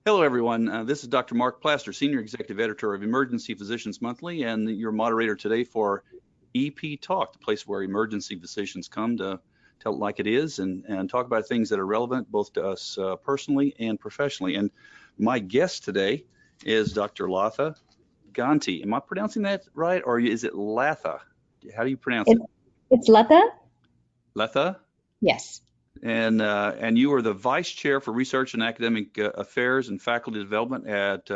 Hello, everyone. This is Dr. Mark Plaster, Senior Executive Editor of Emergency Physicians Monthly, and your moderator today for EP Talk, the place where emergency physicians come to tell it like it is and talk about things that are relevant both to us personally and professionally. And my guest today is Dr. Latha Ganti. Am I pronouncing that right, or is it Latha? How do you pronounce it? It's Latha. Latha? Yes. And you are the Vice Chair for Research and Academic Affairs and Faculty Development at,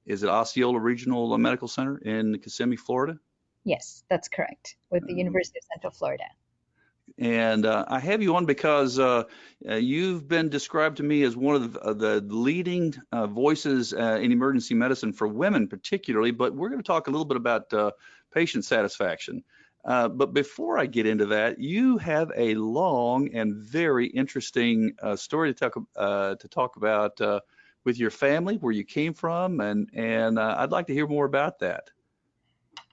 is it Osceola Regional Medical Center in Kissimmee, Florida? Yes, that's correct, with the University of Central Florida. And I have you on because you've been described to me as one of the leading voices in emergency medicine for women particularly, but we're going to talk a little bit about patient satisfaction. But before I get into that, you have a long and very interesting story to talk about with your family, where you came from, and I'd like to hear more about that.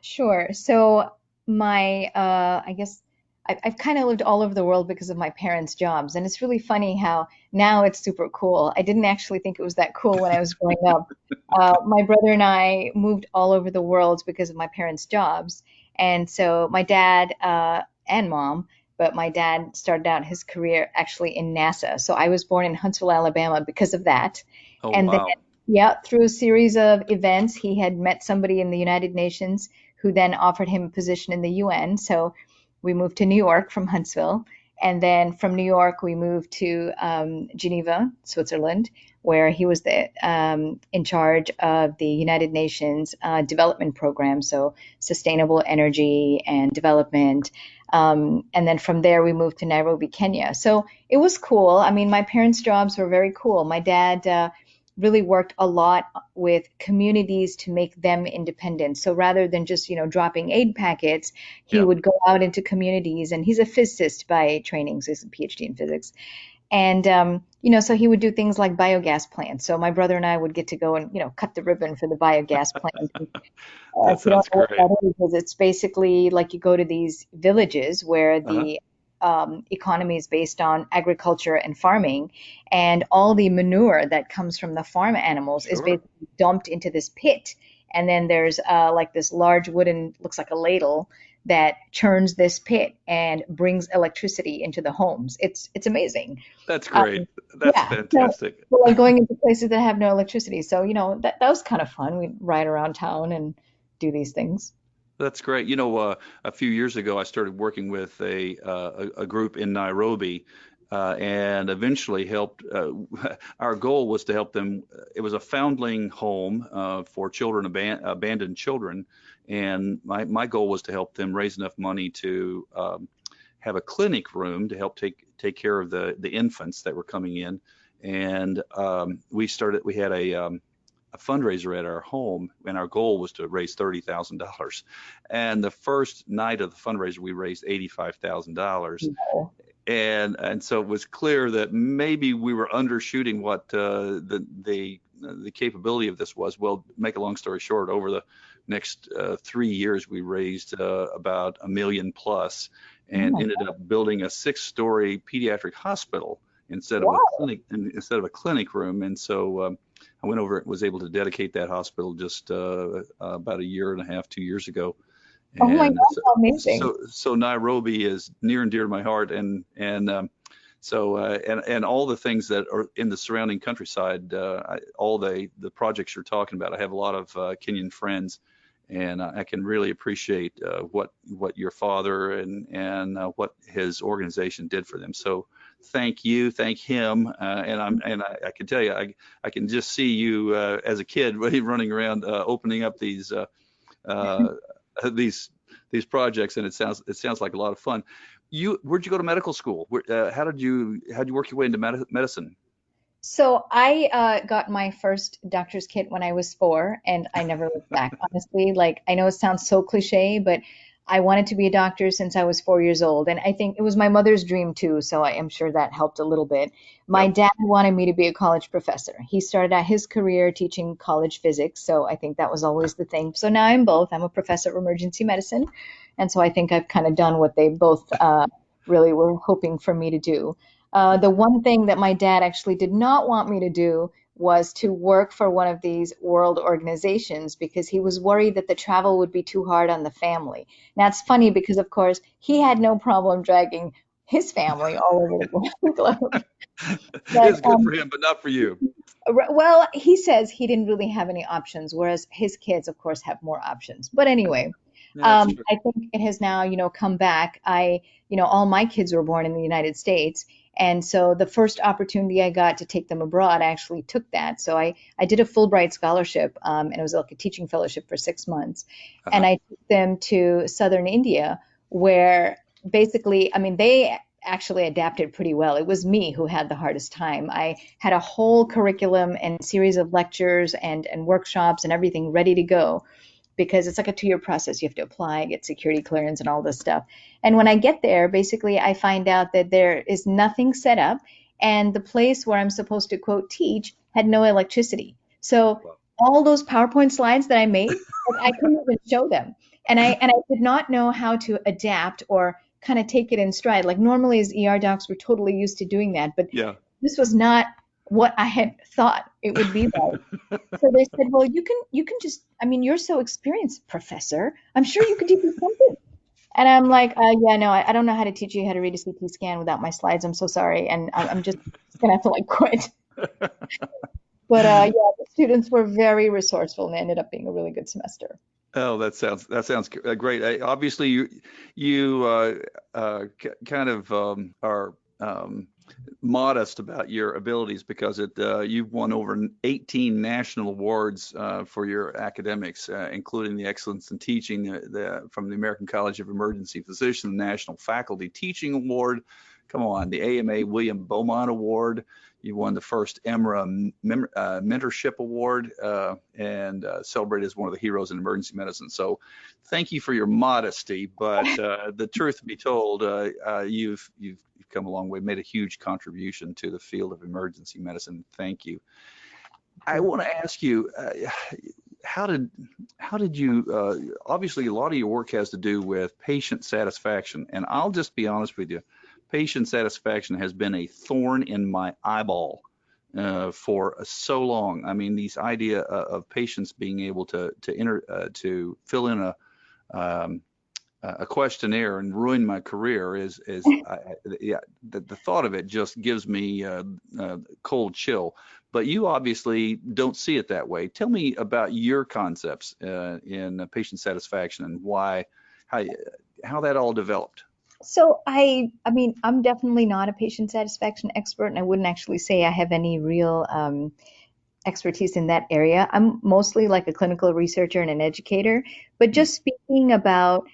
Sure. So I guess I've kind of lived all over the world because of my parents' jobs, and it's really funny how now it's super cool. I didn't actually think it was that cool when I was growing up. My brother and I moved all over the world because of my parents' jobs. And so my dad and mom, but my dad started out his career actually in NASA. So I was born in Huntsville, Alabama because of that. Oh, And wow. then, yeah, through a series of events, he had met somebody in the United Nations who then offered him a position in the UN. So we moved to New York from Huntsville. And then from New York, we moved to Geneva, Switzerland, where he was in charge of the United Nations development program, so sustainable energy and development. And then from there, we moved to Nairobi, Kenya. So it was cool. I mean, my parents' jobs were very cool. My dad really worked a lot with communities to make them independent. So rather than just, dropping aid packets, he would go out into communities, and he's a physicist by training, so he's a PhD in physics. And, so he would do things like biogas plants. So my brother and I would get to go and, cut the ribbon for the biogas plant. That sounds great. It's basically like you go to these villages where the economy is based on agriculture and farming, and all the manure that comes from the farm animals is basically dumped into this pit. And then there's like this large wooden, looks like a ladle, that churns this pit and brings electricity into the homes. It's amazing. That's great. That's fantastic. So like going into places that have no electricity. So, that was kind of fun. We'd ride around town and do these things. That's great. A few years ago, I started working with a group in Nairobi, and eventually helped. Our goal was to help them. It was a foundling home for children, abandoned children, and my goal was to help them raise enough money to have a clinic room to help take care of the infants that were coming in. And we had a fundraiser at our home, and our goal was to raise $30,000. And the first night of the fundraiser, we raised $85,000. And so it was clear that maybe we were undershooting what the capability of this was. Well, make a long story short, over the next 3 years, we raised about $1 million plus, and ended up building a 6-story pediatric hospital instead of a clinic room. And so I went over and was able to dedicate that hospital just about a year and a half, 2 years ago. And oh my God, how amazing! So Nairobi is near and dear to my heart, and all the things that are in the surrounding countryside, all the projects you're talking about. I have a lot of Kenyan friends, and I can really appreciate what your father and what his organization did for them. So thank you, thank him, and I can tell you, I can just see you as a kid running around opening up these projects, and it sounds like a lot of fun. Where'd you go to medical school? How'd you work your way into medicine? So I got my first doctor's kit when I was 4, and I never looked back, honestly. Like, I know it sounds so cliche, but I wanted to be a doctor since I was 4 years old. And I think it was my mother's dream too, so I am sure that helped a little bit. My dad wanted me to be a college professor. He started out his career teaching college physics, so I think that was always the thing. So now I'm both. I'm a professor of emergency medicine, and so I think I've kind of done what they both really were hoping for me to do. The one thing that my dad actually did not want me to do was to work for one of these world organizations because he was worried that the travel would be too hard on the family. Now it's funny because, of course, he had no problem dragging his family all over the globe. But It's good for him, but not for you. well, he says he didn't really have any options, whereas his kids, of course, have more options. But anyway, Yeah, that's true. I think it has now, come back. All my kids were born in the United States. And so the first opportunity I got to take them abroad, I actually took that. So I did a Fulbright scholarship, and it was like a teaching fellowship for 6 months. And Uh-huh. I took them to southern India, where basically, I mean, they actually adapted pretty well. It was me who had the hardest time. I had a whole curriculum and series of lectures and workshops and everything ready to go because it's like a 2-year process. You have to apply, get security clearance and all this stuff. And when I get there, basically I find out that there is nothing set up and the place where I'm supposed to quote teach had no electricity. So Well, all those PowerPoint slides that I made, like, I couldn't even show them. And I did not know how to adapt or kind of take it in stride. Like normally as ER docs, we're totally used to doing that, but yeah. this was not what I had thought it would be like. So they said, well, you can just, I mean, you're so experienced, professor. I'm sure you could do something. And I'm like, yeah, no, I don't know how to teach you how to read a CT scan without my slides. I'm so sorry. And I'm just gonna have to like quit. But yeah, the students were very resourceful and it ended up being a really good semester. Oh, that sounds great. Obviously, you kind of are modest about your abilities because you've won over 18 national awards for your academics, including the Excellence in Teaching from the American College of Emergency Physicians, the National Faculty Teaching Award. Come on, the AMA William Beaumont Award. You won the first EMRA Mentorship Award and celebrated as one of the heroes in emergency medicine. So thank you for your modesty, but the truth be told, you've come a long way, made a huge contribution to the field of emergency medicine. Thank you. I want to ask you, how did you, obviously a lot of your work has to do with patient satisfaction, and I'll just be honest with you, patient satisfaction has been a thorn in my eyeball for so long. I mean, these idea of patients being able to fill in a questionnaire and ruin my career yeah, the thought of it just gives me a cold chill. But you obviously don't see it that way. Tell me about your concepts in patient satisfaction and how that all developed. So I mean, I'm definitely not a patient satisfaction expert, and I wouldn't actually say I have any real expertise in that area. I'm mostly like a clinical researcher and an educator. But just speaking about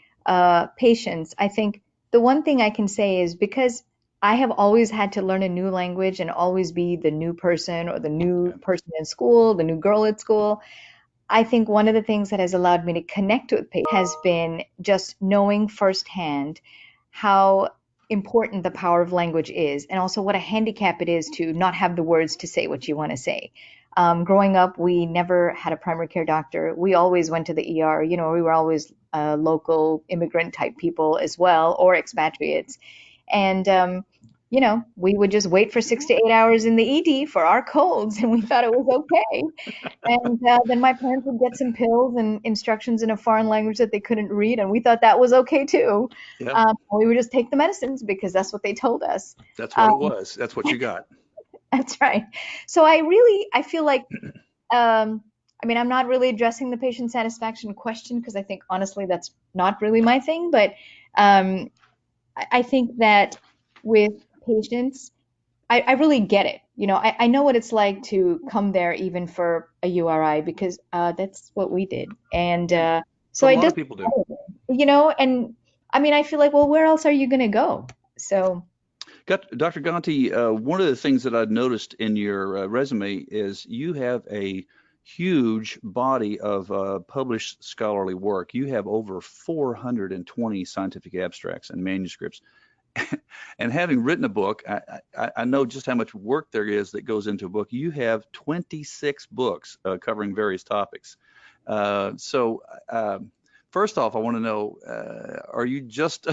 patients, I think the one thing I can say is because I have always had to learn a new language and always be the new person or the new Yeah. person in school, the new girl at school. I think one of the things that has allowed me to connect with patients has been just knowing firsthand how important the power of language is, and also what a handicap it is to not have the words to say what you want to say. Growing up, we never had a primary care doctor. We always went to the ER. We were always local immigrant type people as well, or expatriates. And we would just wait for 6 to 8 hours in the ED for our colds, and we thought it was okay. And then my parents would get some pills and instructions in a foreign language that they couldn't read, and we thought that was okay too. Yeah, We would just take the medicines because that's what they told us. that's what it Um, was. That's what you got. that's right. So I feel like, I mean, I'm not really addressing the patient satisfaction question because I think honestly that's not really my thing. But I think that with patients, I really get it. I know what it's like to come there even for a URI because that's what we did. And Yeah, so what a it lot does, of people do. and I mean, I feel like, well, where else are you going to go? So, Dr. Ganti, one of the things that I've noticed in your resume is you have a huge body of published scholarly work. You have over 420 scientific abstracts and manuscripts. And having written a book, I know just how much work there is that goes into a book. You have 26 books covering various topics. So first off, I want to know, are you just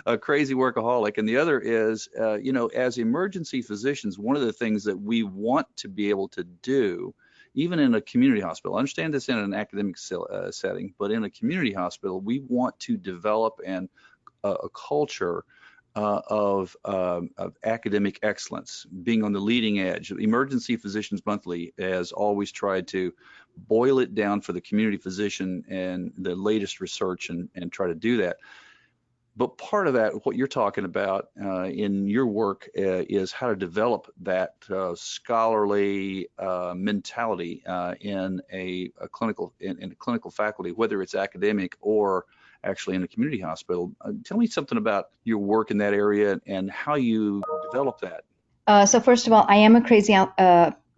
a crazy workaholic? And the other is, as emergency physicians, one of the things that we want to be able to do, even in a community hospital, I understand this in an academic setting, but in a community hospital, we want to develop a culture of academic excellence, being on the leading edge. Emergency Physicians Monthly has always tried to boil it down for the community physician and the latest research and try to do that. But part of that, what you're talking about in your work is how to develop that scholarly mentality in a clinical faculty, whether it's academic or actually in a community hospital. Tell me something about your work in that area and how you develop that. So first of all, I am a crazy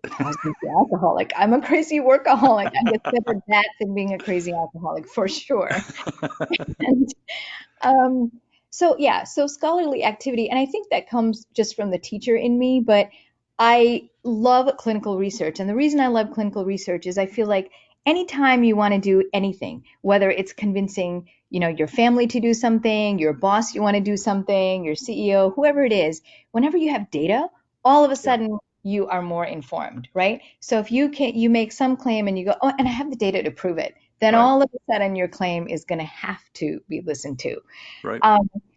I was going to say alcoholic. I'm a crazy workaholic. I get better at that than being a crazy alcoholic for sure. And so scholarly activity, and I think that comes just from the teacher in me, but I love clinical research. And the reason I love clinical research is I feel like anytime you want to do anything, whether it's convincing, your family to do something, your boss you want to do something, your CEO, whoever it is, whenever you have data, all of a sudden you are more informed, right? So if you make some claim and you go, oh, and I have the data to prove it, then all of a sudden your claim is going to have to be listened to. Right.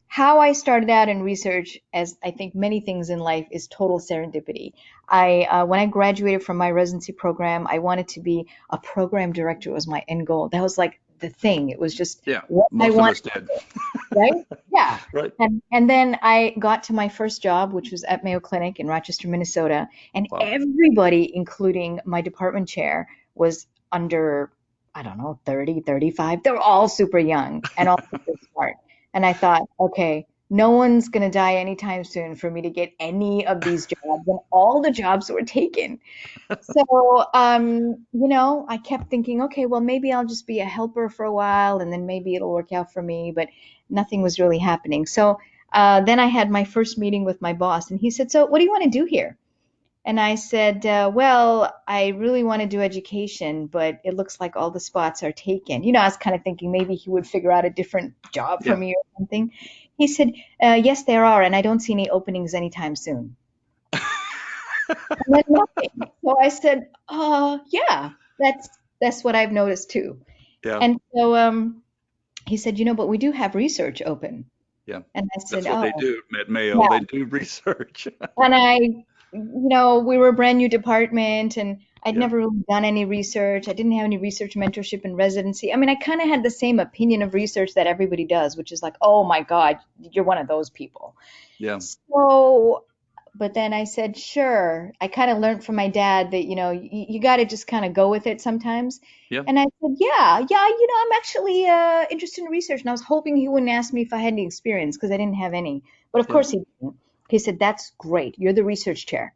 How I started out in research, as I think many things in life, is total serendipity. When I graduated from my residency program, I wanted to be a program director. Was my end goal. That was like the thing. It was just what I wanted. Most of us did. Right? Yeah. Right. And then I got to my first job, which was at Mayo Clinic in Rochester, Minnesota, and everybody, including my department chair, was under, I don't know, 30, 35. They were all super young and all super smart. And I thought, okay, no one's going to die anytime soon for me to get any of these jobs. And all the jobs were taken. So, I kept thinking, okay, well, maybe I'll just be a helper for a while and then maybe it'll work out for me. But nothing was really happening. So then I had my first meeting with my boss and he said, so what do you want to do here? And I said, well, I really want to do education, but it looks like all the spots are taken. I was kind of thinking maybe he would figure out a different job for me or something. He said, yes, there are, and I don't see any openings anytime soon. And then nothing. So I said, yeah, that's what I've noticed too. Yeah. And so he said, but we do have research open. Yeah. And I said, that's what they do at Mayo. Yeah. They do research. And we were a brand new department and I'd never really done any research. I didn't have any research mentorship in residency. I mean, I kind of had the same opinion of research that everybody does, which is like, oh my God, you're one of those people. Yeah. So, but then I said, sure. I kind of learned from my dad that, you got to just kind of go with it sometimes. Yeah. And I said, yeah, I'm actually interested in research. And I was hoping he wouldn't ask me if I had any experience because I didn't have any. But of course he didn't. He said, that's great. You're the research chair.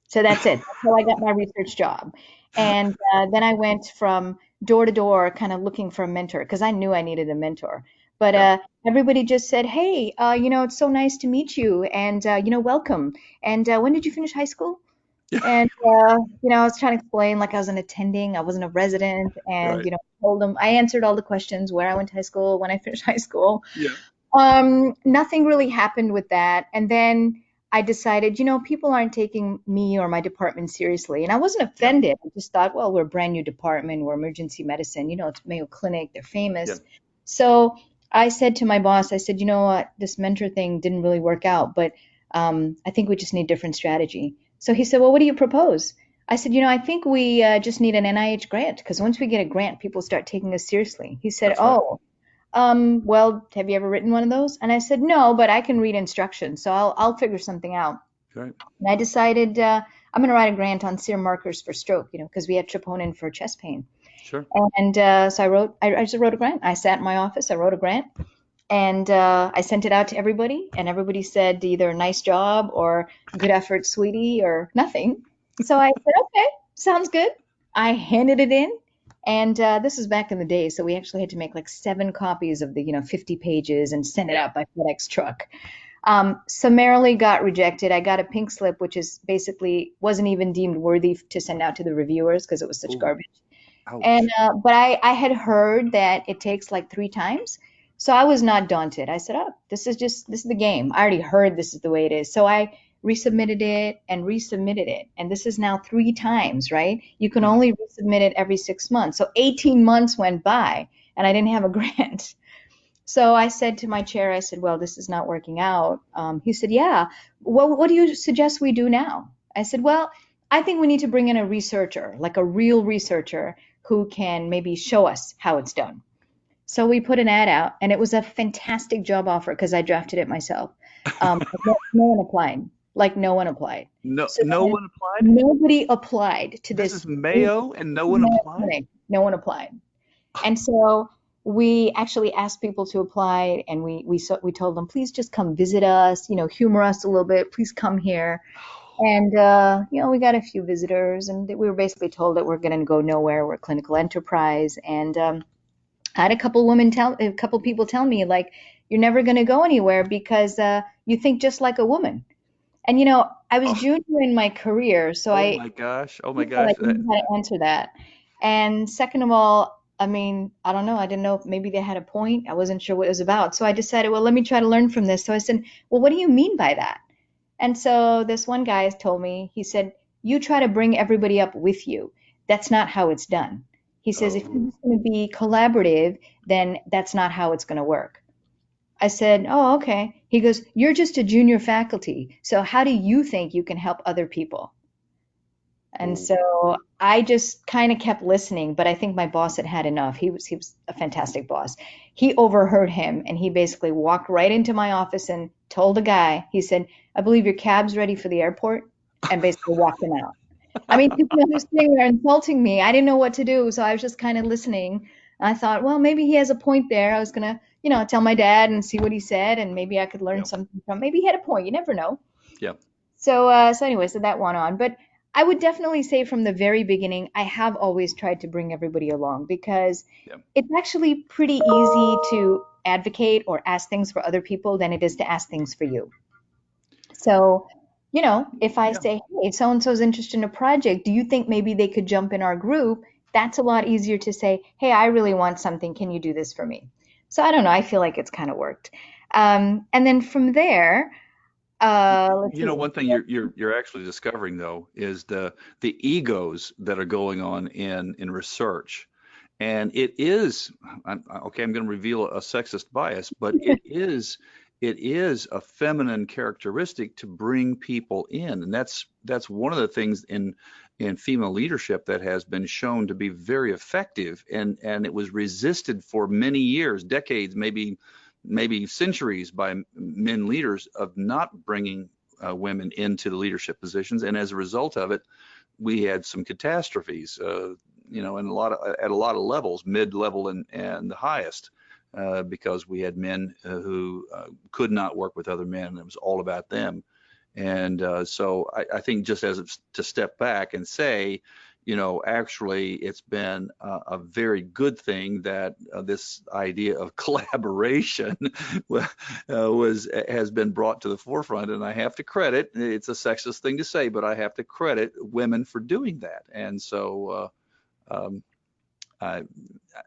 So that's it. That's how I got my research job. And then I went from door to door kind of looking for a mentor because I knew I needed a mentor. But everybody just said, hey, it's so nice to meet you. And, welcome. And when did you finish high school? And, I was trying to explain like I was an attending. I wasn't a resident. And, told them I answered all the questions, where I went to high school, when I finished high school. Yeah. Nothing really happened with that. And then I decided, people aren't taking me or my department seriously. And I wasn't offended. I just thought, well, we're a brand new department. We're emergency medicine. It's Mayo Clinic. They're famous. Yeah. So I said to my boss, I said, you know what, this mentor thing didn't really work out, but I think we just need different strategy. So he said, well, what do you propose? I said, I think we just need an NIH grant because once we get a grant, people start taking us seriously. He said, well, have you ever written one of those? And I said, no, but I can read instructions, so I'll figure something out. Right. And I decided I'm going to write a grant on serum markers for stroke, because we had troponin for chest pain. Sure. And so I just wrote a grant. I sat in my office, I wrote a grant, and I sent it out to everybody, and everybody said either nice job or good effort, sweetie, or nothing. So I said, okay, sounds good. I handed it in. And this was back in the day, so we actually had to make like 7 copies of the 50 pages and send it out by FedEx truck. Summarily got rejected. I got a pink slip, which is basically wasn't even deemed worthy to send out to the reviewers because it was such garbage. And Ouch. but I had heard that it takes like 3 times. So I was not daunted. I said, "Oh, this is the game. I already heard this is the way it is." So I resubmitted it and resubmitted it. And this is now 3 times, right? You can Hmm. only resubmit it every 6 months. So 18 months went by and I didn't have a grant. So I said to my chair, I said, "Well, this is not working out." He said, "Yeah. Well, what do you suggest we do now?" I said, "Well, I think we need to bring in a researcher, like a real researcher who can maybe show us how it's done." So we put an ad out, and it was a fantastic job offer because I drafted it myself. No one applied. Like no one applied. No, So no then one applied. nobody applied to This this. is Mayo, and no one applied. No one applied. And so we actually asked people to apply, and we told them, please just come visit us, humor us a little bit, please come here. And we got a few visitors, and we were basically told that we're going to go nowhere. We're a clinical enterprise, and I had a couple people tell me like, you're never going to go anywhere because you think just like a woman. And I was Oh, junior in my career, so oh I my gosh. Oh my felt like gosh. I knew how to answer that. And second of all, I mean, I don't know. I didn't know if maybe they had a point. I wasn't sure what it was about. So I decided, well, let me try to learn from this. So I said, well, what do you mean by that? And so this one guy told me, he said, you try to bring everybody up with you. That's not how it's done. He says, if you're Oh, just going to be collaborative, then that's not how it's going to work. I said, oh, okay. He goes, you're just a junior faculty. So how do you think you can help other people? And oh. so I just kind of kept listening, but I think my boss had had enough. He was a fantastic boss. He overheard him and he basically walked right into my office and told the guy, he said, I believe your cab's ready for the airport, and basically walked him out. I mean, people are just sitting there insulting me. I didn't know what to do, so I was just kind of listening. I thought, well, maybe he has a point there. I was gonna, tell my dad and see what he said, and maybe I could learn Yeah, something from. Maybe he had a point. You never know. yeah, So anyway, so that went on. But I would definitely say from the very beginning, I have always tried to bring everybody along because yeah, it's actually pretty easy to advocate or ask things for other people than it is to ask things for you. So, if I yeah. say, hey, so and so's interested in a project, do you think maybe they could jump in our group? That's a lot easier to say, hey, I really want something. Can you do this for me? So I don't know. I feel like it's kind of worked. And then from there, let's You see. know, one thing you're actually discovering though is the egos that are going on in research. And it is, okay, I'm going to reveal a sexist bias, but it is a feminine characteristic to bring people in, and that's one of the things in female leadership that has been shown to be very effective, and it was resisted for many years, decades, maybe centuries by men leaders of not bringing women into the leadership positions, and as a result of it, we had some catastrophes, and at a lot of levels, mid-level and the highest, because we had men who could not work with other men, and it was all about them. And so I think just to step back and say, actually, it's been a very good thing that this idea of collaboration has been brought to the forefront. And I have to credit, it's a sexist thing to say, but I have to credit women for doing that. And so um, I,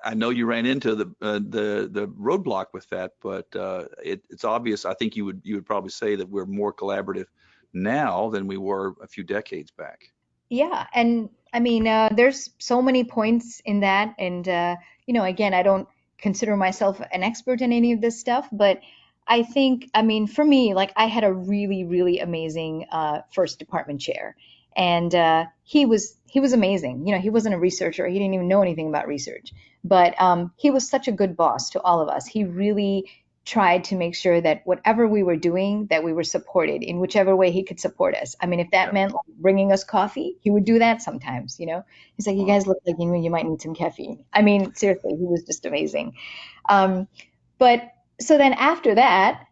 I know you ran into the roadblock with that, but it's obvious. I think you would probably say that we're more collaborative now than we were a few decades back. Yeah, and I mean, there's so many points in that, and again, I don't consider myself an expert in any of this stuff, but I think, I mean, for me, like I had a really, really amazing first department chair, and he was amazing. He wasn't a researcher; he didn't even know anything about research, but he was such a good boss to all of us. He really tried to make sure that whatever we were doing, that we were supported in whichever way he could support us. I mean, if that Yeah. meant like bringing us coffee, he would do that sometimes. He's like, you Wow. guys look like you might need some caffeine. I mean, seriously, he was just amazing. Um, but so then after that,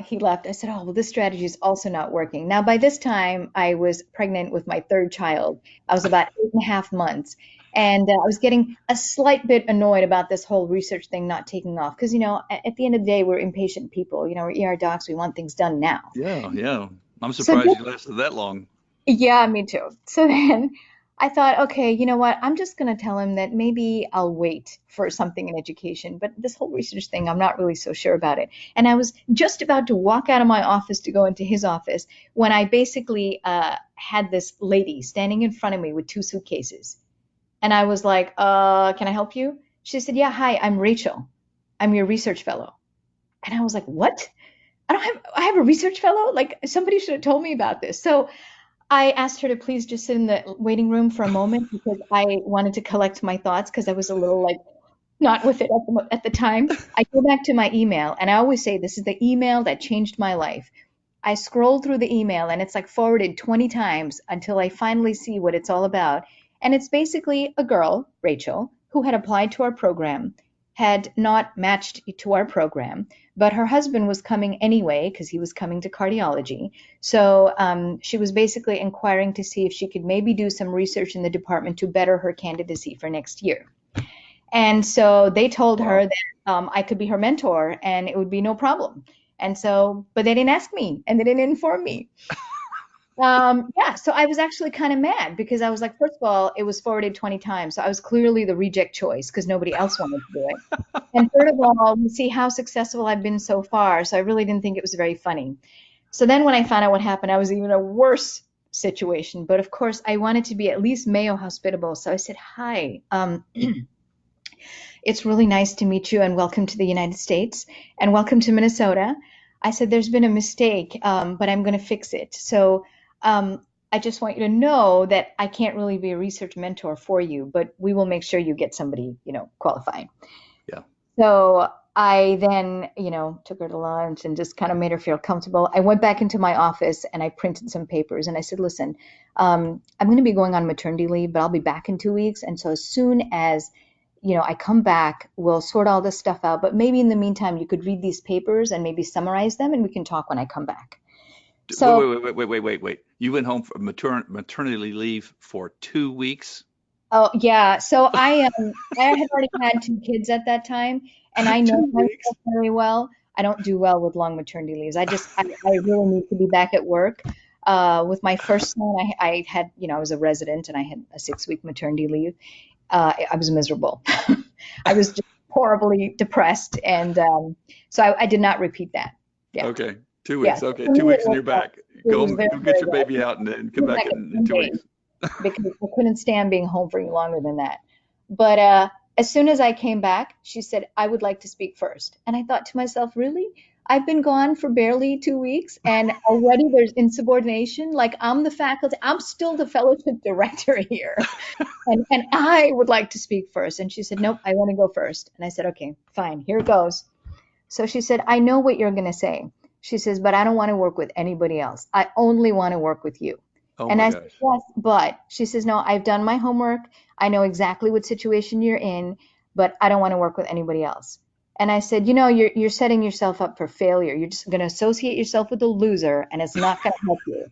he left. I said, oh, well, this strategy is also not working. Now, by this time, I was pregnant with my third child. I was about 8.5 months. And I was getting a slight bit annoyed about this whole research thing not taking off. Because, at the end of the day, we're impatient people. We're ER docs. We want things done now. Yeah, yeah. I'm So, surprised you lasted that long. yeah, me too. So then I thought, okay, you know what? I'm just going to tell him that maybe I'll wait for something in education. But this whole research thing, I'm not really so sure about it. And I was just about to walk out of my office to go into his office when I basically had this lady standing in front of me with two suitcases. And I was like, can I help you? She said, yeah, hi, I'm Rachel. I'm your research fellow. And I was like, what? I have a research fellow? Like somebody should have told me about this. So I asked her to please just sit in the waiting room for a moment because I wanted to collect my thoughts because I was a little like not with it at the time. I go back to my email and I always say this is the email that changed my life. I scroll through the email and it's like forwarded 20 times until I finally see what it's all about. And it's basically a girl, Rachel, who had applied to our program, had not matched to our program, but her husband was coming anyway because he was coming to cardiology. So she was basically inquiring to see if she could maybe do some research in the department to better her candidacy for next year. And so they told her Wow. that I could be her mentor and it would be no problem. And so, but they didn't ask me and they didn't inform me. Yeah, so I was actually kind of mad because I was like, first of all, it was forwarded 20 times. So I was clearly the reject choice because nobody else wanted to do it. And third of all, we see how successful I've been so far. So I really didn't think it was very funny. So then when I found out what happened, I was even a worse situation. But of course, I wanted to be at least Mayo hospitable. So I said, hi, it's really nice to meet you and welcome to the United States and welcome to Minnesota. I said, there's been a mistake, but I'm going to fix it. So I just want you to know that I can't really be a research mentor for you, but we will make sure you get somebody, qualified. Yeah. So I then, took her to lunch and just kind of made her feel comfortable. I went back into my office and I printed some papers and I said, listen, I'm going to be going on maternity leave, but I'll be back in 2 weeks. And so as soon as, I come back, we'll sort all this stuff out. But maybe in the meantime, you could read these papers and maybe summarize them and we can talk when I come back. Wait, So, wait, wait, wait, wait, wait, wait. You went home for maternity leave for 2 weeks? oh yeah, so I had already had two kids at that time, and I know 2 weeks? myself very well. I don't do well with long maternity leaves. I really need to be back at work. With my first son, I had, I was a resident and I had a 6 week maternity leave. I was miserable. I was just horribly depressed, and so I did not repeat that. Yeah, Okay, two yeah. weeks. So Okay, for me, two it weeks and was you're back. it was very Go get very your good. baby out and then I come was back back at in 2 weeks. 10 days because I couldn't stand being home for any longer than that. But as soon as I came back, she said, I would like to speak first. And I thought to myself, really? I've been gone for barely 2 weeks and already there's insubordination. Like I'm the faculty, I'm still the fellowship director here. And I would like to speak first. And she said, nope, I want to go first. And I said, okay, fine, here it goes. So she said, I know what you're going to say. She says, but I don't want to work with anybody else. I only want to work with you. Oh And my I said, gosh. yes, but she says, no, I've done my homework. I know exactly what situation you're in, but I don't want to work with anybody else. And I said, you're setting yourself up for failure. You're just going to associate yourself with a loser, and it's not going to help you.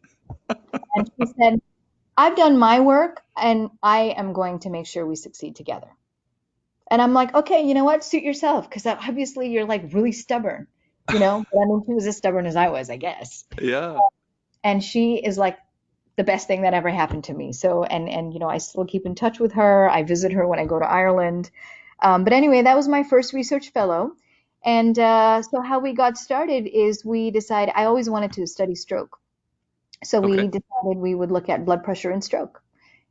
And she said, I've done my work, and I am going to make sure we succeed together. And I'm like, okay, you know what? Suit yourself, because obviously you're like really stubborn, But I mean, she was as stubborn as I was, I guess. Yeah. And she is like the best thing that ever happened to me. So, and I still keep in touch with her. I visit her when I go to Ireland. But anyway, that was my first research fellow. And so how we got started is we decided I always wanted to study stroke. So we Okay. decided we would look at blood pressure and stroke.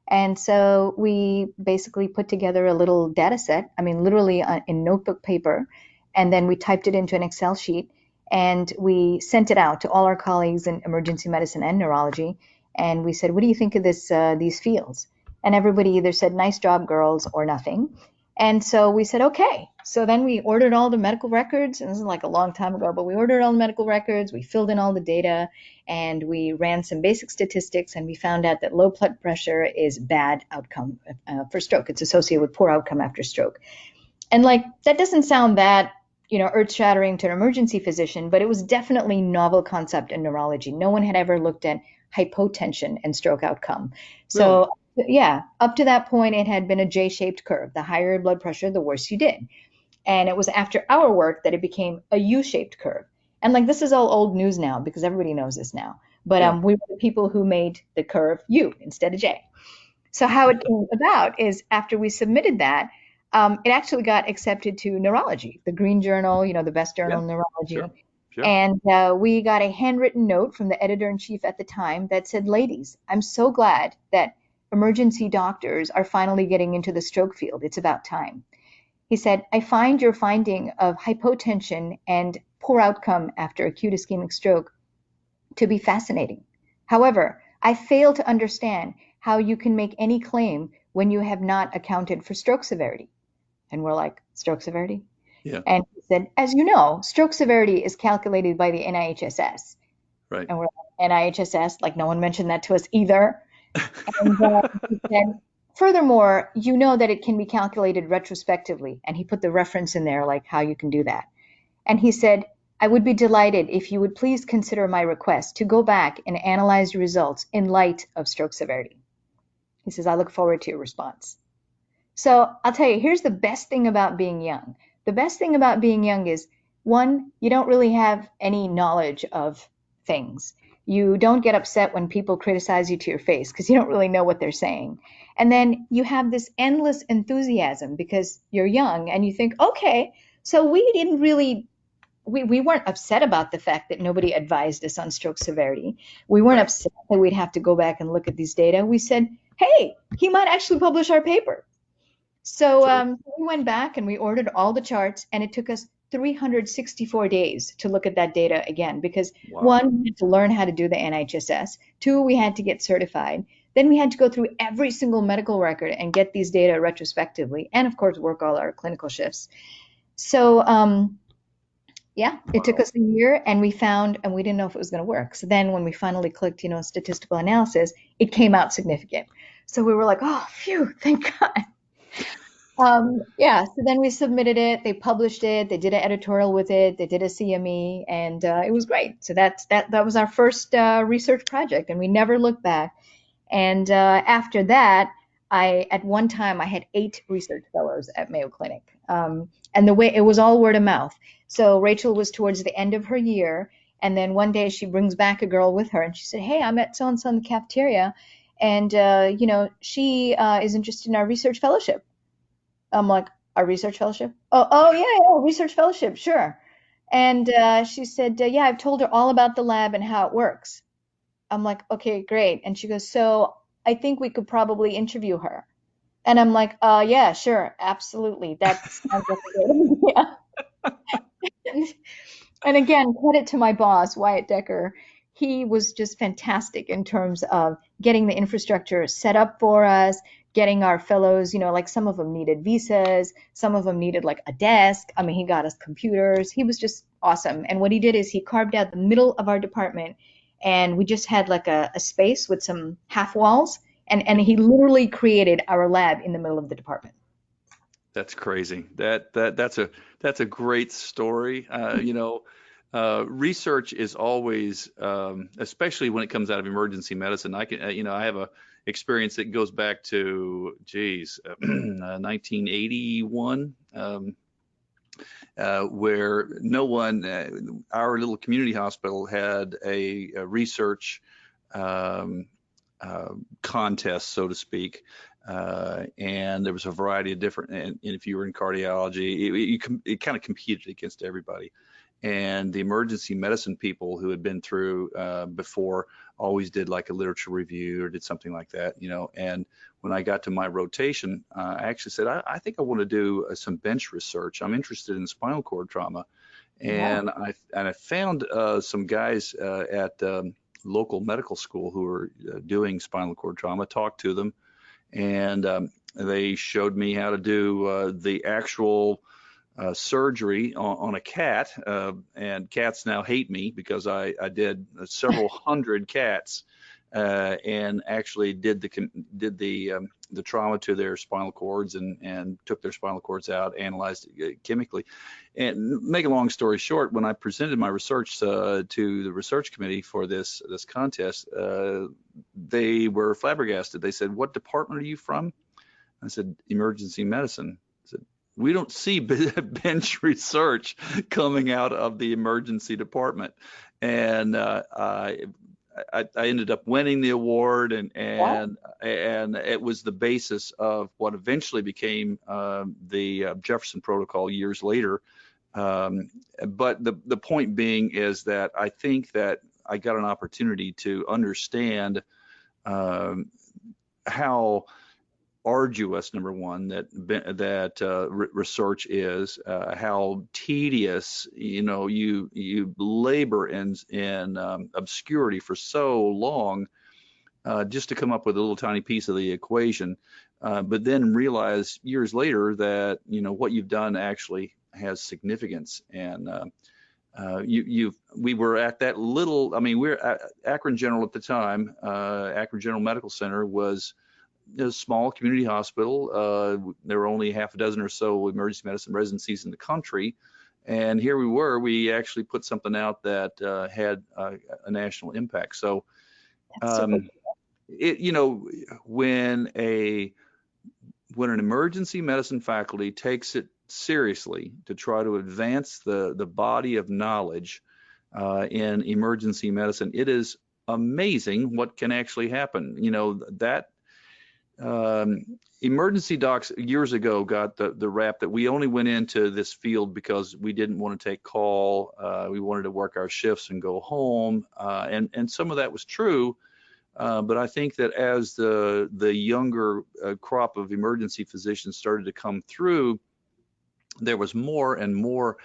And so we basically put together a little data set, I mean, literally in notebook paper, and then we typed it into an Excel sheet and we sent it out to all our colleagues in emergency medicine and neurology. And we said, what do you think of these fields? And everybody either said, nice job, girls, or nothing. And so we said, okay. So then we ordered all the medical records, and this is like a long time ago, but we ordered all the medical records, we filled in all the data, and we ran some basic statistics, and we found out that low blood pressure is bad outcome for stroke. It's associated with poor outcome after stroke. And like that doesn't sound that earth-shattering to an emergency physician, but it was definitely novel concept in neurology. No one had ever looked at hypotension and stroke outcome. Really? So yeah, up to that point, it had been a J-shaped curve. The higher your blood pressure, the worse you did. And it was after our work that it became a U-shaped curve. And like this is all old news now because everybody knows this now. But Yeah. we were the people who made the curve U instead of J. So how it came about is after we submitted that, it actually got accepted to Neurology, the Green Journal, the best journal Yeah, in sure, neurology. sure. And we got a handwritten note from the editor-in-chief at the time that said, ladies, I'm so glad that emergency doctors are finally getting into the stroke field. It's about time. He said, I find your finding of hypotension and poor outcome after acute ischemic stroke to be fascinating. However, I fail to understand how you can make any claim when you have not accounted for stroke severity. And we're like, stroke severity? Yeah, And he said, as you know, stroke severity is calculated by the NIHSS. right. And we're like, NIHSS? Like, no one mentioned that to us either. And he said, furthermore, you know that it can be calculated retrospectively. And he put the reference in there, like how you can do that. And he said, I would be delighted if you would please consider my request to go back and analyze your results in light of stroke severity. He says, I look forward to your response. So I'll tell you, here's the best thing about being young. The best thing about being young is, one, you don't really have any knowledge of things. You don't get upset when people criticize you to your face because you don't really know what they're saying. And then you have this endless enthusiasm because you're young and you think, okay, so we weren't upset about the fact that nobody advised us on stroke severity. We weren't Right. upset that we'd have to go back and look at these data. We said, hey, he might actually publish our paper. So True. we went back and we ordered all the charts, and it took us 364 days to look at that data again because Wow. one, we had to learn how to do the NHSS. Two, we had to get certified. Then we had to go through every single medical record and get these data retrospectively, and of course, work all our clinical shifts. So yeah, it took Wow. us a year, and we found, and we didn't know if it was going to work. So then when we finally clicked, statistical analysis, it came out significant. So we were like, oh, phew, thank God. Yeah, so then we submitted it, they published it, they did an editorial with it, they did a CME, and it was great. So that was our first research project, and we never looked back. And after that, at one time I had 8 research fellows at Mayo Clinic, and the way it was all word of mouth. So Rachel was towards the end of her year, and then one day she brings back a girl with her, and she said, "Hey, I met so and so in the cafeteria, and she is interested in our research fellowship." I'm like, "A research fellowship? Oh yeah, yeah, research fellowship, sure." And she said, "Yeah, I've told her all about the lab and how it works." I'm like, "Okay, great." And she goes, "So I think we could probably interview her." And I'm like, yeah, sure, absolutely. That sounds like a great idea." And again, credit to my boss, Wyatt Decker. He was just fantastic in terms of getting the infrastructure set up for us, getting our fellows, like some of them needed visas, some of them needed like a desk. I mean, he got us computers. He was just awesome. And what he did is he carved out the middle of our department, and we just had like a space with some half walls. And he literally created our lab in the middle of the department. That's crazy. That's a great story. Research is always, especially when it comes out of emergency medicine. I have a experience that goes back to, 1981, where no one, our little community hospital had a research um, contest, so to speak. And there was a variety of different, and if you were in cardiology, it kind of competed against everybody. And the emergency medicine people who had been through before always did like a literature review or did something like that, And when I got to my rotation, I actually said, I think I want to do some bench research. I'm interested in spinal cord trauma. Yeah. And I found some guys at local medical school who were doing spinal cord trauma, talked to them, and they showed me how to do the actual surgery on a cat. And cats now hate me because I did several hundred cats and actually did the trauma to their spinal cords and took their spinal cords out, analyzed it chemically. And make a long story short, when I presented my research to the research committee for this contest, they were flabbergasted. They said, "What department are you from?" I said, "Emergency medicine." I said, "We don't see bench research coming out of the emergency department." And I ended up winning the award, Wow. and it was the basis of what eventually became the Jefferson Protocol years later. But the point being is that I think that I got an opportunity to understand how arduous, number one, that research is, how tedious, you labor in obscurity for so long, just to come up with a little tiny piece of the equation, but then realize years later that what you've done actually has significance. And we were at that little, I mean, we're at Akron General at the time. Akron General Medical Center was a small community hospital. There were only half a dozen or so emergency medicine residencies in the country. And here we were, we actually put something out that had a national impact. So, That's super. when an emergency medicine faculty takes it seriously to try to advance the body of knowledge in emergency medicine, it is amazing what can actually happen. That emergency docs years ago got the rap that we only went into this field because we didn't want to take call. We wanted to work our shifts and go home. And some of that was true. But I think that as the younger crop of emergency physicians started to come through, there was more and more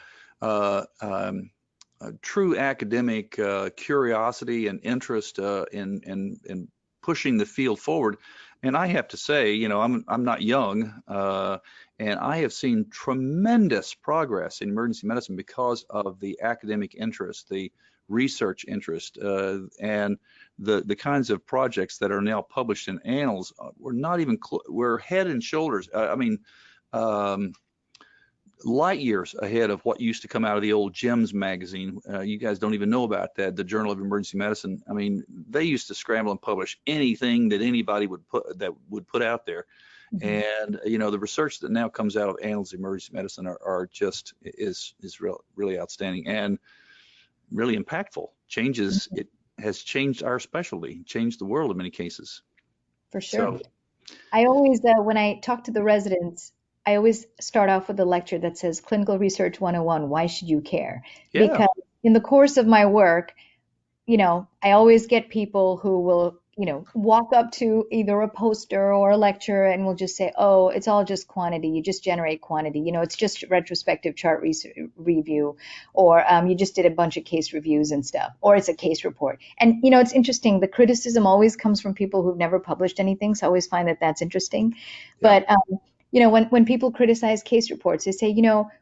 true academic curiosity and interest in pushing the field forward. And I have to say, I'm not young, and I have seen tremendous progress in emergency medicine because of the academic interest, the research interest, and the kinds of projects that are now published in annals. We're not even we're head and shoulders. Light years ahead of what used to come out of the old GEMS magazine. You guys don't even know about that, the Journal of Emergency Medicine. I mean, they used to scramble and publish anything that anybody would put out there. Mm-hmm. And the research that now comes out of Annals of Emergency Medicine is really outstanding and really impactful. Mm-hmm. It has changed our specialty, changed the world in many cases. For sure. So, I always, when I talk to the residents, I always start off with a lecture that says Clinical Research 101, why should you care? Yeah. Because in the course of my work, I always get people who will, walk up to either a poster or a lecture and will just say, oh, it's all just quantity. You just generate quantity. It's just retrospective chart review, or you just did a bunch of case reviews and stuff, or it's a case report. And, it's interesting. The criticism always comes from people who've never published anything. So I always find that that's interesting. Yeah. But, when people criticize case reports, they say,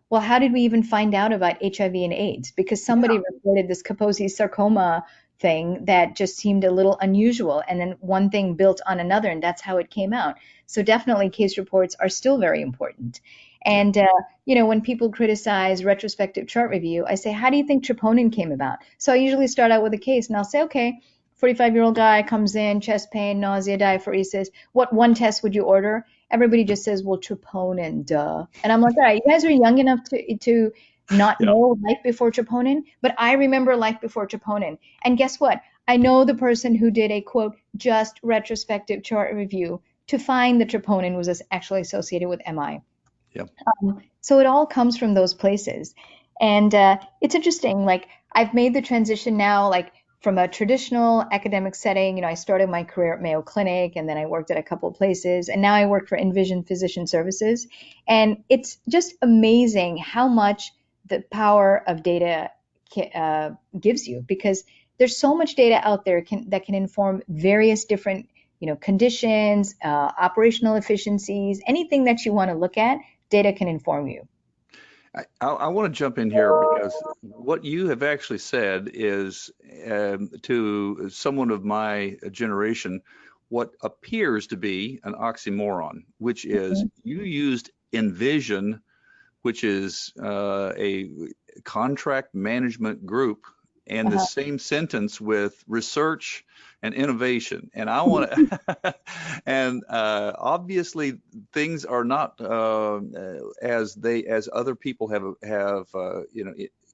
well, how did we even find out about HIV and AIDS? Because somebody reported this Kaposi sarcoma thing that just seemed a little unusual. And then one thing built on another, and that's how it came out. So definitely case reports are still very important. And, when people criticize retrospective chart review, I say, how do you think troponin came about? So I usually start out with a case and I'll say, okay, 45-year-old guy comes in, chest pain, nausea, diaphoresis. What one test would you order? Everybody just says, well, troponin, duh. And I'm like, all right, you guys are young enough to not know life before troponin, but I remember life before troponin. And guess what? I know the person who did a, quote, just retrospective chart review to find that troponin was actually associated with MI. Yep. So it all comes from those places. And it's interesting, like I've made the transition now, like from a traditional academic setting. I started my career at Mayo Clinic, and then I worked at a couple of places, and now I work for Envision Physician Services. And it's just amazing how much the power of data gives you, because there's so much data out there that can inform various different, conditions, operational efficiencies, anything that you want to look at, data can inform you. I want to jump in here because what you have actually said is to someone of my generation, what appears to be an oxymoron, which is you used Envision, which is a contract management group, and the same sentence with research and innovation. And I want to, and obviously things are not as other people have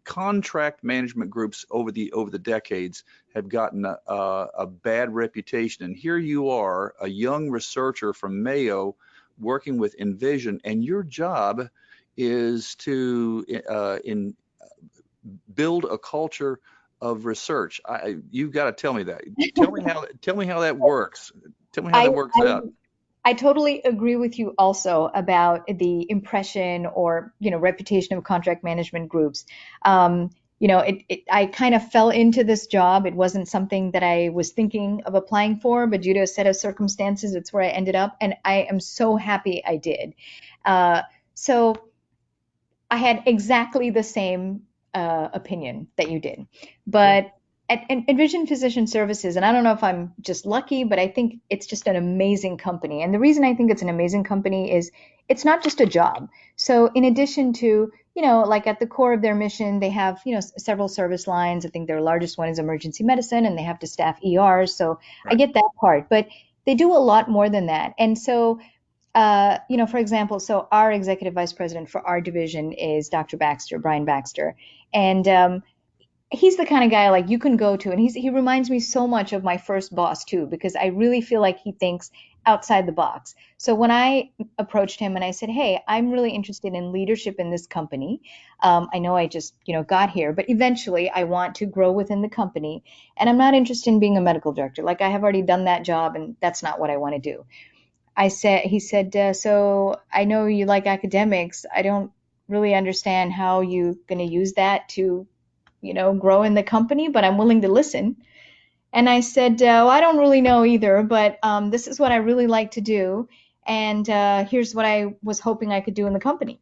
contract management groups over the decades have gotten a bad reputation, and here you are, a young researcher from Mayo, working with Envision, and your job is to build a culture of research. You've got to tell me that. Tell me how that works. Tell me how I, that works out. I totally agree with you also about the impression or, reputation of contract management groups. I kind of fell into this job. It wasn't something that I was thinking of applying for, but due to a set of circumstances, it's where I ended up. And I am so happy I did. So I had exactly the same opinion that you did. But at Envision Physician Services, and I don't know if I'm just lucky, but I think it's just an amazing company. And the reason I think it's an amazing company is it's not just a job. So in addition to, like at the core of their mission, they have, several service lines. I think their largest one is emergency medicine, and they have to staff ERs. So I get that part, but they do a lot more than that. And so for example, so our executive vice president for our division is Dr. Baxter, Brian Baxter. And he's the kind of guy like you can go to, and he reminds me so much of my first boss too, because I really feel like he thinks outside the box. So when I approached him and I said, hey, I'm really interested in leadership in this company. I know I just, got here, but eventually I want to grow within the company, and I'm not interested in being a medical director. Like I have already done that job, and that's not what I want to do. He said, so I know you like academics. I don't really understand how you're going to use that to, grow in the company, but I'm willing to listen. And I said, well, I don't really know either, but this is what I really like to do. And here's what I was hoping I could do in the company.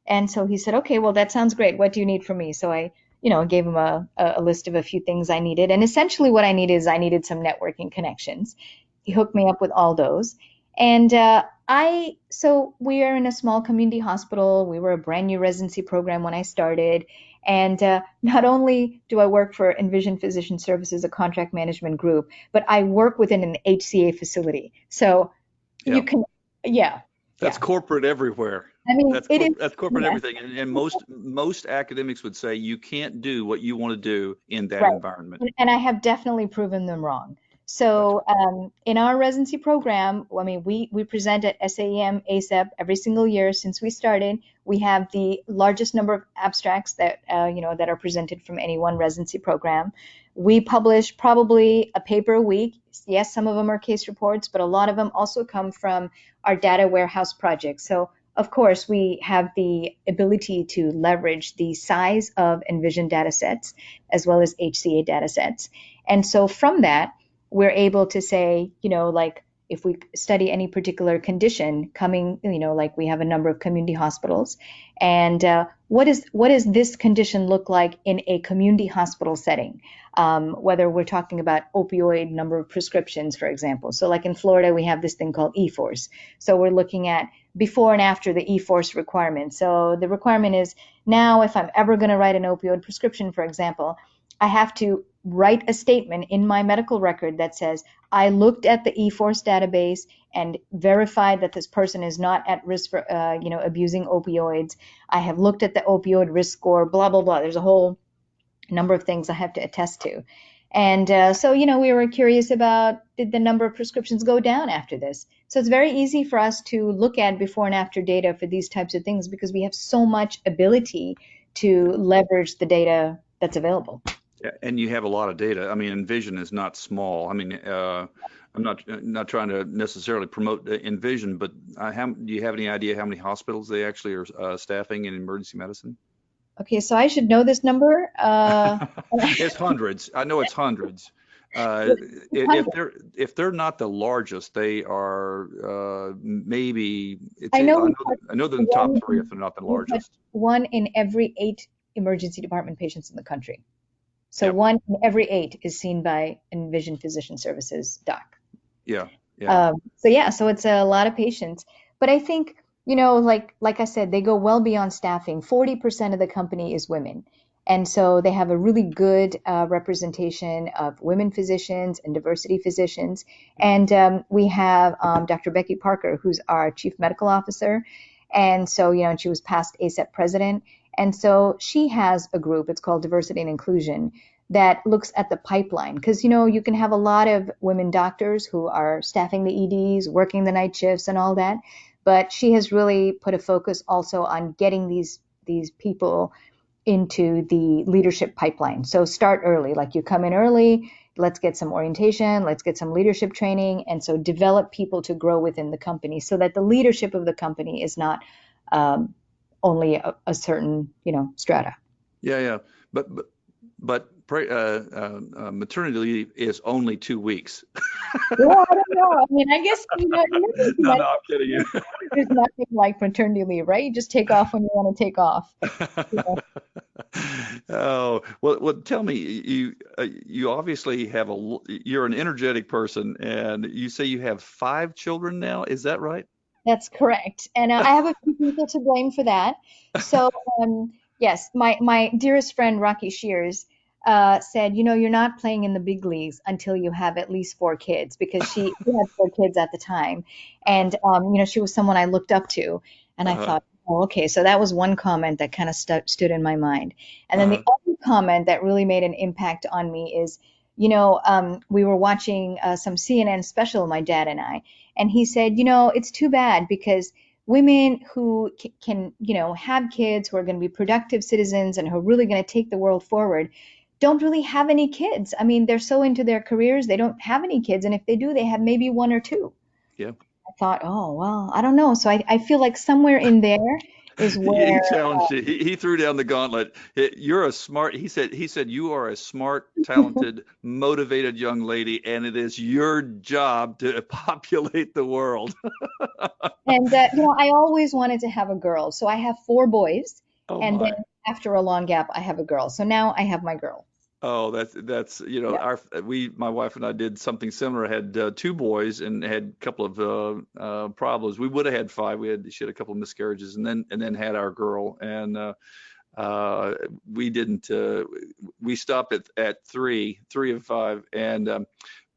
And so he said, okay, well, that sounds great. What do you need from me? So I, gave him a list of a few things I needed. And essentially what I needed is I needed some networking connections. He hooked me up with all those. And so we are in a small community hospital. We were a brand new residency program when I started. And not only do I work for Envision Physician Services, a contract management group, but I work within an HCA facility. So you can, That's corporate everywhere. I mean, that's corporate everything. And most academics would say you can't do what you want to do in that environment. And I have definitely proven them wrong. So in our residency program, I mean, we present at SAEM, ASAP every single year since we started. We have the largest number of abstracts that that are presented from any one residency program. We publish probably a paper a week. Yes, some of them are case reports, but a lot of them also come from our data warehouse project. So of course, we have the ability to leverage the size of Envision data sets as well as HCA data sets. And so from that, we're able to say, like if we study any particular condition coming, like we have a number of community hospitals, and what does this condition look like in a community hospital setting? Whether we're talking about opioid number of prescriptions, for example. So like in Florida, we have this thing called E-Force. So we're looking at before and after the E-Force requirement. So the requirement is now if I'm ever going to write an opioid prescription, for example, I have to write a statement in my medical record that says, I looked at the E-Force database and verified that this person is not at risk for, abusing opioids. I have looked at the opioid risk score, blah, blah, blah. There's a whole number of things I have to attest to. And so we were curious about, did the number of prescriptions go down after this? So it's very easy for us to look at before and after data for these types of things because we have so much ability to leverage the data that's available. Yeah, and you have a lot of data. I mean, Envision is not small. I mean, I'm not trying to necessarily promote Envision, but do you have any idea how many hospitals they actually are staffing in emergency medicine? Okay, so I should know this number. It's hundreds. I know it's hundreds. If they're not the largest, they are maybe. I know they're in the top three if they're not the largest. 1 in every 8 emergency department patients in the country. So 1 in every 8 is seen by Envision Physician Services doc. Yeah. So it's a lot of patients. But I think, like I said, they go well beyond staffing. 40% of the company is women. And so they have a really good representation of women physicians and diversity physicians. And we have Dr. Becky Parker, who's our chief medical officer. And so, she was past ASAP president. And so she has a group, it's called Diversity and Inclusion, that looks at the pipeline. Because, you can have a lot of women doctors who are staffing the EDs, working the night shifts and all that. But she has really put a focus also on getting these people into the leadership pipeline. So start early, like you come in early, let's get some orientation, let's get some leadership training, and so develop people to grow within the company so that the leadership of the company is not um, only a certain, strata. Yeah, yeah. But maternity leave is only 2 weeks. Well, I don't know. I mean, I guess, No, no, I'm kidding you. there's nothing like maternity leave, right? You just take off when you want to take off. Oh, well, tell me, you obviously you're an energetic person, and you say you have 5 children now. Is that right? That's correct. And I have a few people to blame for that. So, yes, my dearest friend, Rocky Shears, said, you're not playing in the big leagues until you have at least 4 kids, because she had 4 kids at the time. And, she was someone I looked up to. And I Uh-huh. thought, oh, okay. So that was one comment that kind of stood in my mind. And then the Uh-huh. other comment that really made an impact on me is, we were watching some CNN special, my dad and I. And he said, it's too bad because women who can, have kids, who are going to be productive citizens and who are really going to take the world forward, don't really have any kids. I mean, they're so into their careers, they don't have any kids. And if they do, they have maybe one or two. Yeah. I thought, oh, well, I don't know. So I feel like somewhere in there is He where, challenged you. He threw down the gauntlet. You're a smart, he said you are a smart, talented, motivated young lady, and it is your job to populate the world. and, I always wanted to have a girl. So I have 4 boys. Oh And then my. after a long gap, I have a girl. So now I have my girl. Oh, that's Yeah. my wife and I did something similar. Had 2 boys and had a couple of problems. We would have had 5. She had a couple of miscarriages, and then had our girl, and uh, we didn't. We stopped at three of 5, and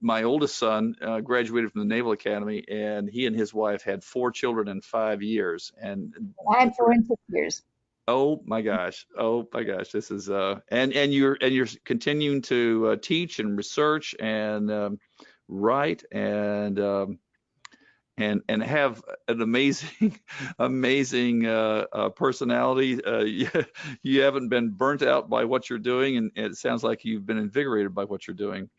my oldest son graduated from the Naval Academy, and he and his wife had 4 children in 5 years, and I had 4 and 6 years. oh my gosh. Oh my gosh. This is and you're continuing to teach and research and write and have an amazing amazing personality. You haven't been burnt out by what you're doing, and it sounds like you've been invigorated by what you're doing.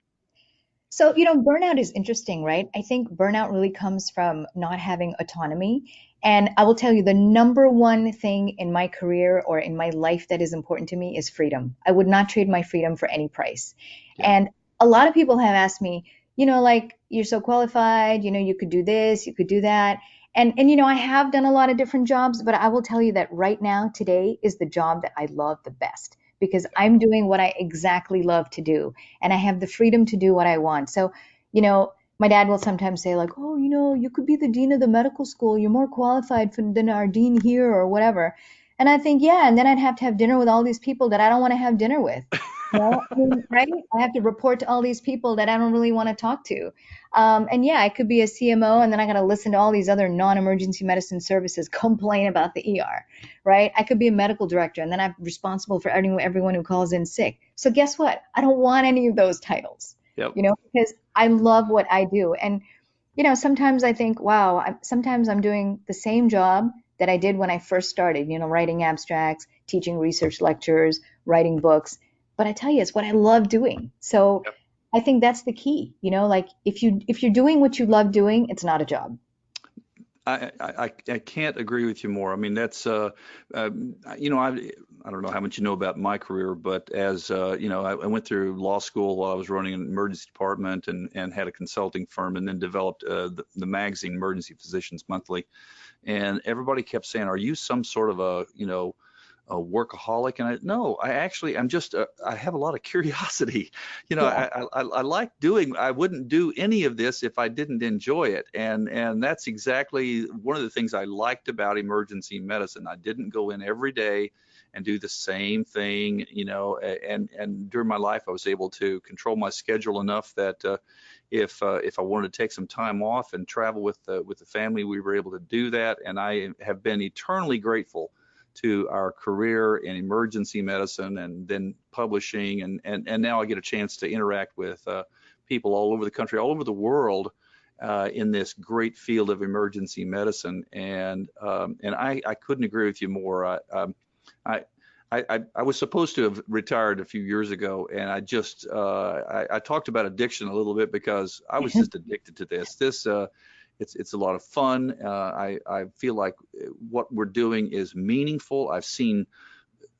So, burnout is interesting, right? I think burnout really comes from not having autonomy. And I will tell you, the number one thing in my career or in my life that is important to me is freedom. I would not trade my freedom for any price. Yeah. And a lot of people have asked me, like, you're so qualified, you could do this, you could do that. And I have done a lot of different jobs, but I will tell you that right now, today is the job that I love the best because I'm doing what I exactly love to do and I have the freedom to do what I want. So, my dad will sometimes say like, "Oh, you could be the dean of the medical school. You're more qualified than our dean here or whatever." And I think, yeah, and then I'd have to have dinner with all these people that I don't want to have dinner with. I mean, right? I have to report to all these people that I don't really want to talk to. And yeah, I could be a CMO and then I got to listen to all these other non-emergency medicine services complain about the ER, right? I could be a medical director and then I'm responsible for everyone who calls in sick. So guess what? I don't want any of those titles, Yep. because I love what I do. And, sometimes I think, wow, sometimes I'm doing the same job that I did when I first started, writing abstracts, teaching research lectures, writing books. But I tell you, it's what I love doing. So Yep. I think that's the key, like if you're doing what you love doing, it's not a job. I can't agree with you more. I mean, that's I don't know how much you know about my career, but as I went through law school while I was running an emergency department and had a consulting firm, and then developed the magazine Emergency Physicians Monthly. And everybody kept saying, "Are you some sort of a workaholic?" And no, I'm just I have a lot of curiosity. Yeah. I like doing. I wouldn't do any of this if I didn't enjoy it, and that's exactly one of the things I liked about emergency medicine. I didn't go in every day and do the same thing, and during my life I was able to control my schedule enough that if I wanted to take some time off and travel with the family, we were able to do that, and I have been eternally grateful to our career in emergency medicine and then publishing. And now I get a chance to interact with people all over the country, all over the world, in this great field of emergency medicine. And I couldn't agree with you more. I was supposed to have retired a few years ago, and I talked about addiction a little bit because I was just addicted to this. It's a lot of fun. I feel like what we're doing is meaningful. I've seen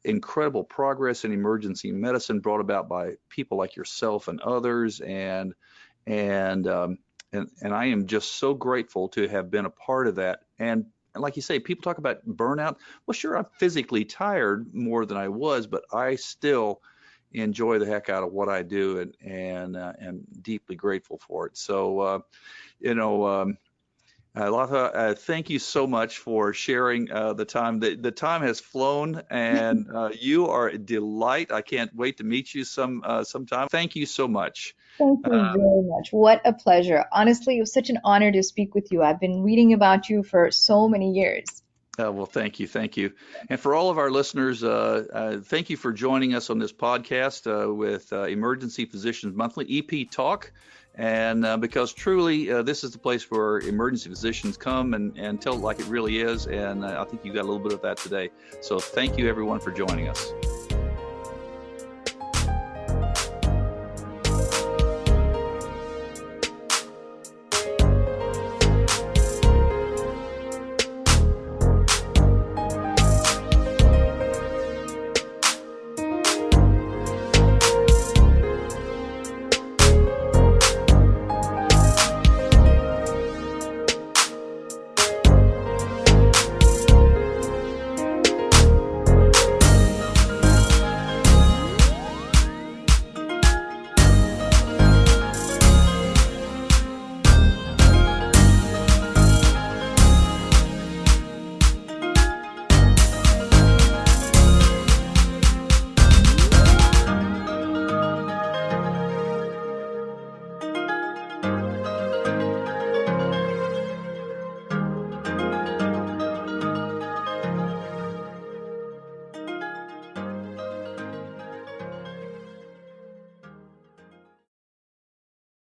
incredible progress in emergency medicine brought about by people like yourself and others, and I am just so grateful to have been a part of that. And like you say, people talk about burnout. Well, sure, I'm physically tired more than I was, but I still enjoy the heck out of what I do, and am deeply grateful for it. So, Latha, thank you so much for sharing the time. The time has flown, and you are a delight. I can't wait to meet you sometime. Thank you so much. Thank you very much. What a pleasure. Honestly, it was such an honor to speak with you. I've been reading about you for so many years. Well, thank you. And for all of our listeners, thank you for joining us on this podcast with Emergency Physicians Monthly, EP Talk. And because truly, this is the place where emergency physicians come and tell it like it really is. And I think you got a little bit of that today. So thank you, everyone, for joining us.